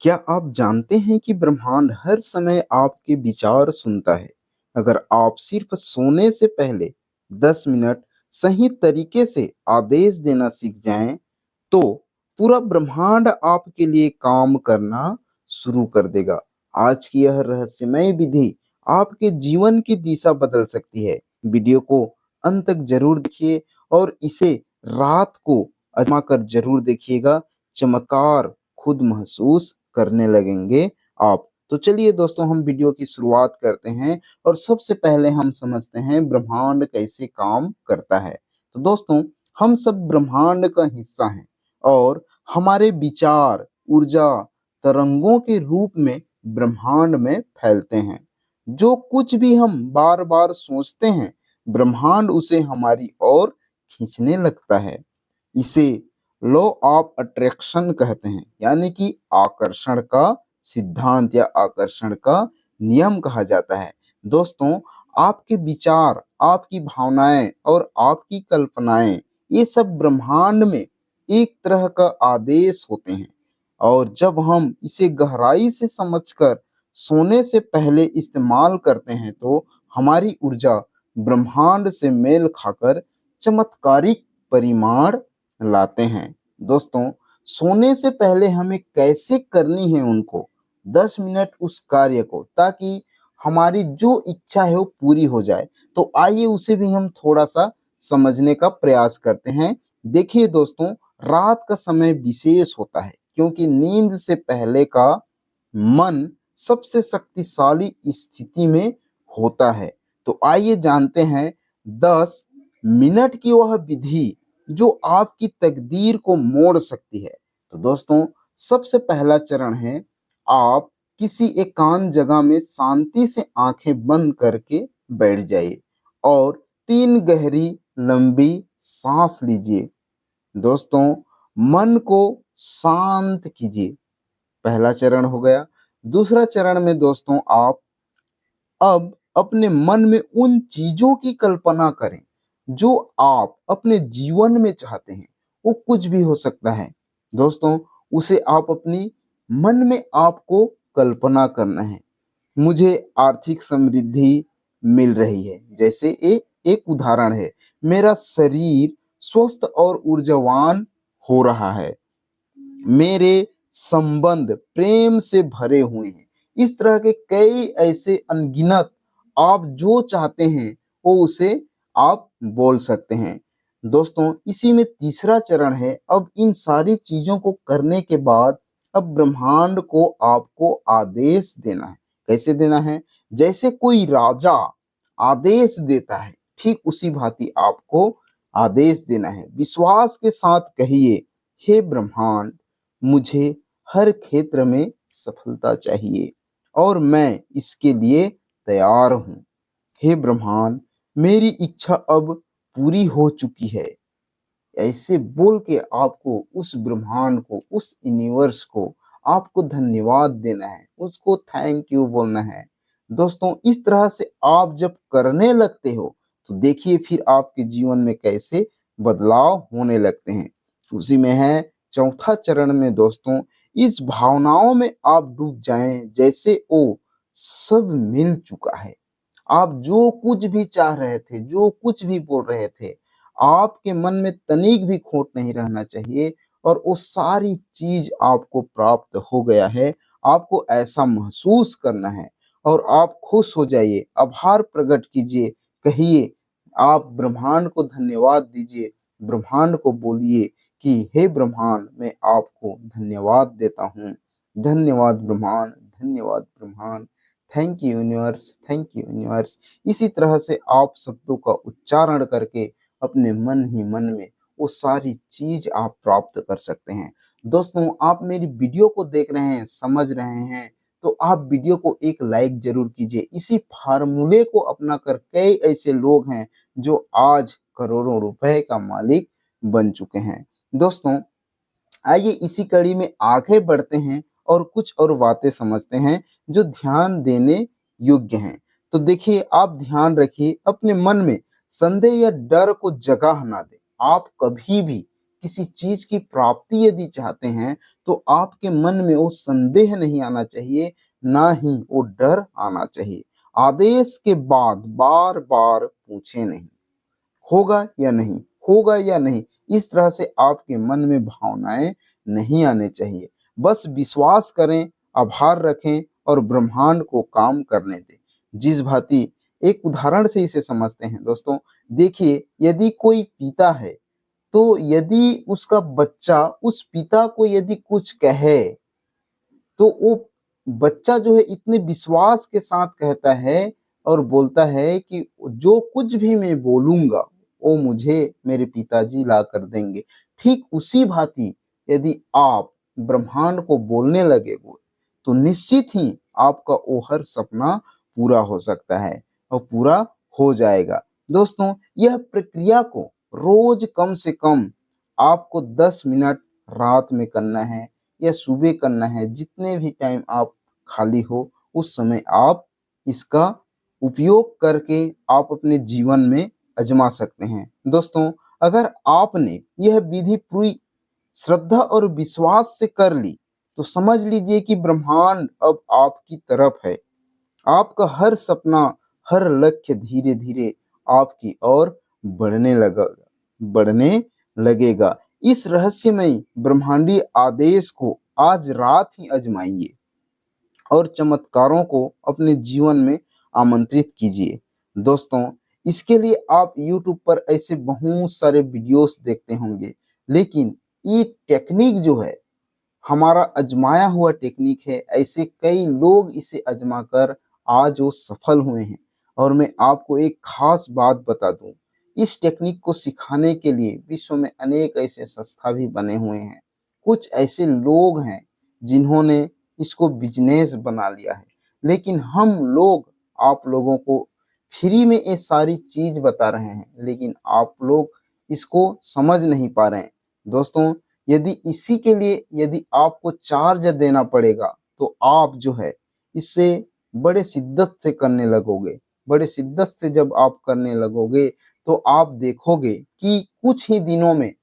क्या आप जानते हैं कि ब्रह्मांड हर समय आपके विचार सुनता है? अगर आप सिर्फ सोने से पहले 10 मिनट सही तरीके से आदेश देना सीख जाएं, तो पूरा ब्रह्मांड आपके लिए काम करना शुरू कर देगा। आज की यह रहस्यमय विधि आपके जीवन की दिशा बदल सकती है। वीडियो को अंत तक जरूर देखिए और इसे रात को आजमा कर जरूर देखिएगा। चमत्कार खुद महसूस करने लगेंगे आप। तो चलिए दोस्तों, हम वीडियो की शुरुआत करते हैं और सबसे पहले हम समझते हैं ब्रह्मांड कैसे काम करता है। तो दोस्तों, हम सब ब्रह्मांड का हिस्सा हैं और हमारे विचार ऊर्जा तरंगों के रूप में ब्रह्मांड में फैलते हैं। जो कुछ भी हम बार बार सोचते हैं, ब्रह्मांड उसे हमारी ओर खींचने लगता है। इसे लॉ ऑफ अट्रैक्शन कहते हैं, यानी कि आकर्षण का सिद्धांत या आकर्षण का नियम कहा जाता है। दोस्तों, आपके विचार, आपकी भावनाएं और आपकी कल्पनाएं, ये सब ब्रह्मांड में एक तरह का आदेश होते हैं। और जब हम इसे गहराई से समझकर सोने से पहले इस्तेमाल करते हैं, तो हमारी ऊर्जा ब्रह्मांड से मेल खाकर चमत्कारिक परिमाण लाते हैं। दोस्तों, सोने से पहले हमें कैसे करनी है उनको 10 मिनट उस कार्य को, ताकि हमारी जो इच्छा है वो पूरी हो जाए। तो आइए उसे भी हम थोड़ा सा समझने का प्रयास करते हैं। देखिए दोस्तों, रात का समय विशेष होता है क्योंकि नींद से पहले का मन सबसे शक्तिशाली स्थिति में होता है। तो आइए जानते हैं 10 मिनट की वह विधि जो आपकी तकदीर को मोड़ सकती है। तो दोस्तों, सबसे पहला चरण है, आप किसी एकांत जगह में शांति से आंखें बंद करके बैठ जाइए और 3 गहरी लंबी सांस लीजिए। दोस्तों, मन को शांत कीजिए। पहला चरण हो गया। दूसरा चरण में दोस्तों, आप अब अपने मन में उन चीजों की कल्पना करें जो आप अपने जीवन में चाहते हैं। वो कुछ भी हो सकता है दोस्तों, उसे आप अपनी मन में आपको कल्पना करना है। मुझे आर्थिक समृद्धि मिल रही है, जैसे एक उदाहरण है। मेरा शरीर स्वस्थ और ऊर्जावान हो रहा है। मेरे संबंध प्रेम से भरे हुए हैं। इस तरह के कई ऐसे अनगिनत आप जो चाहते हैं वो उसे आप बोल सकते हैं। दोस्तों, इसी में तीसरा चरण है। अब इन सारी चीजों को करने के बाद अब ब्रह्मांड को आपको आदेश देना है। कैसे देना है? जैसे कोई राजा आदेश देता है, ठीक उसी भांति आपको आदेश देना है। विश्वास के साथ कहिए, हे ब्रह्मांड, मुझे हर क्षेत्र में सफलता चाहिए और मैं इसके लिए तैयार हूँ। हे ब्रह्मांड, मेरी इच्छा अब पूरी हो चुकी है। ऐसे बोल के आपको उस ब्रह्मांड को, उस यूनिवर्स को आपको धन्यवाद देना है, उसको थैंक यू बोलना है। दोस्तों, इस तरह से आप जब करने लगते हो, तो देखिए फिर आपके जीवन में कैसे बदलाव होने लगते हैं। उसी में है चौथा चरण में दोस्तों, इस भावनाओं में आप डूब जाएं जैसे वो सब मिल चुका है। आप जो कुछ भी चाह रहे थे, जो कुछ भी बोल रहे थे, आपके मन में तनिक भी खोट नहीं रहना चाहिए और वो सारी चीज आपको प्राप्त हो गया है। आपको ऐसा महसूस करना है और आप खुश हो जाइए, आभार प्रकट कीजिए, कहिए, आप ब्रह्मांड को धन्यवाद दीजिए। ब्रह्मांड को बोलिए कि हे ब्रह्मांड, मैं आपको धन्यवाद देता हूँ। धन्यवाद ब्रह्मांड, धन्यवाद ब्रह्मांड, thank you universe, thank you universe. इसी तरह से आप शब्दों का उच्चारण करके अपने मन ही मन में वो सारी चीज आप प्राप्त कर सकते हैं। दोस्तों, आप मेरी वीडियो को देख रहे हैं, समझ रहे हैं, तो आप वीडियो को एक लाइक जरूर कीजिए। इसी फार्मूले को अपना कर कई ऐसे लोग हैं जो आज करोड़ों रुपए का मालिक बन चुके हैं। दोस्तों, आइए इसी कड़ी में आगे बढ़ते हैं और कुछ और बातें समझते हैं जो ध्यान देने योग्य हैं। तो देखिए, आप ध्यान रखिए, अपने मन में संदेह या डर को जगह ना दें। आप कभी भी किसी चीज की प्राप्ति यदि चाहते हैं तो आपके मन में वो संदेह नहीं आना चाहिए, ना ही वो डर आना चाहिए। आदेश के बाद बार बार पूछे नहीं, होगा या नहीं, होगा या नहीं, इस तरह से आपके मन में भावनाएं नहीं आने चाहिए। बस विश्वास करें, आभार रखें और ब्रह्मांड को काम करने दें। जिस भांति एक उदाहरण से इसे समझते हैं दोस्तों, देखिए यदि कोई पिता है तो यदि उसका बच्चा उस पिता को यदि कुछ कहे तो वो बच्चा जो है इतने विश्वास के साथ कहता है और बोलता है कि जो कुछ भी मैं बोलूंगा वो मुझे मेरे पिताजी ला कर देंगे। ठीक उसी भांति यदि आप ब्रह्मांड को बोलने लगे हो तो निश्चित ही आपका वो हर सपना पूरा हो सकता है और पूरा हो जाएगा। दोस्तों, यह प्रक्रिया को रोज कम से कम आपको 10 मिनट रात में करना है या सुबह करना है, जितने भी टाइम आप खाली हो उस समय आप इसका उपयोग करके आप अपने जीवन में आजमा सकते हैं। दोस्तों, अगर आपने यह विधि पूरी श्रद्धा और विश्वास से कर ली तो समझ लीजिए कि ब्रह्मांड अब आपकी तरफ है। आपका हर सपना, हर लक्ष्य धीरे धीरे आपकी ओर बढ़ने लगेगा। इस रहस्यमय ब्रह्मांडीय आदेश को आज रात ही आजमाइए और चमत्कारों को अपने जीवन में आमंत्रित कीजिए। दोस्तों, इसके लिए आप YouTube पर ऐसे बहुत सारे वीडियोस देखते होंगे, लेकिन ये टेक्निक जो है हमारा आजमाया हुआ टेक्निक है। ऐसे कई लोग इसे आजमा कर आज वो सफल हुए हैं। और मैं आपको एक खास बात बता दूं, इस टेक्निक को सिखाने के लिए विश्व में अनेक ऐसे संस्था भी बने हुए हैं। कुछ ऐसे लोग हैं जिन्होंने इसको बिजनेस बना लिया है, लेकिन हम लोग आप लोगों को फ्री में ये सारी चीज बता रहे हैं, लेकिन आप लोग इसको समझ नहीं पा रहे हैं। दोस्तों, यदि इसी के लिए यदि आपको चार्ज देना पड़ेगा तो आप जो है इससे बड़े शिद्दत से करने लगोगे। बड़े शिद्दत से जब आप करने लगोगे तो आप देखोगे कि कुछ ही दिनों में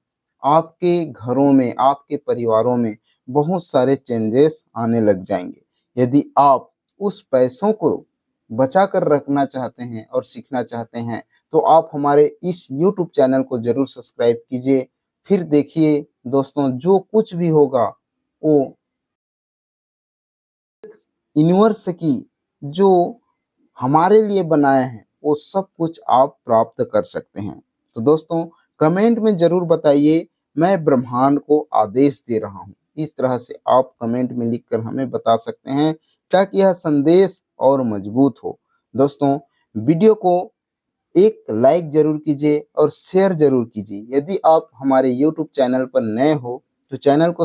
आपके घरों में, आपके परिवारों में बहुत सारे चेंजेस आने लग जाएंगे। यदि आप उस पैसों को बचा कर रखना चाहते हैं और सीखना चाहते हैं तो आप हमारे इस YouTube चैनल को जरूर सब्सक्राइब कीजिए। फिर देखिए दोस्तों, जो कुछ भी होगा वो यूनिवर्स की जो हमारे लिए बनाया है वो सब कुछ आप प्राप्त कर सकते हैं। तो दोस्तों, कमेंट में जरूर बताइए मैं ब्रह्मांड को आदेश दे रहा हूँ। इस तरह से आप कमेंट में लिखकर हमें बता सकते हैं ताकि यह संदेश और मजबूत हो। दोस्तों, वीडियो को एक लाइक जरूर कीजिए और शेयर जरूर कीजिए। यदि आप हमारे YouTube चैनल पर नए हो तो चैनल को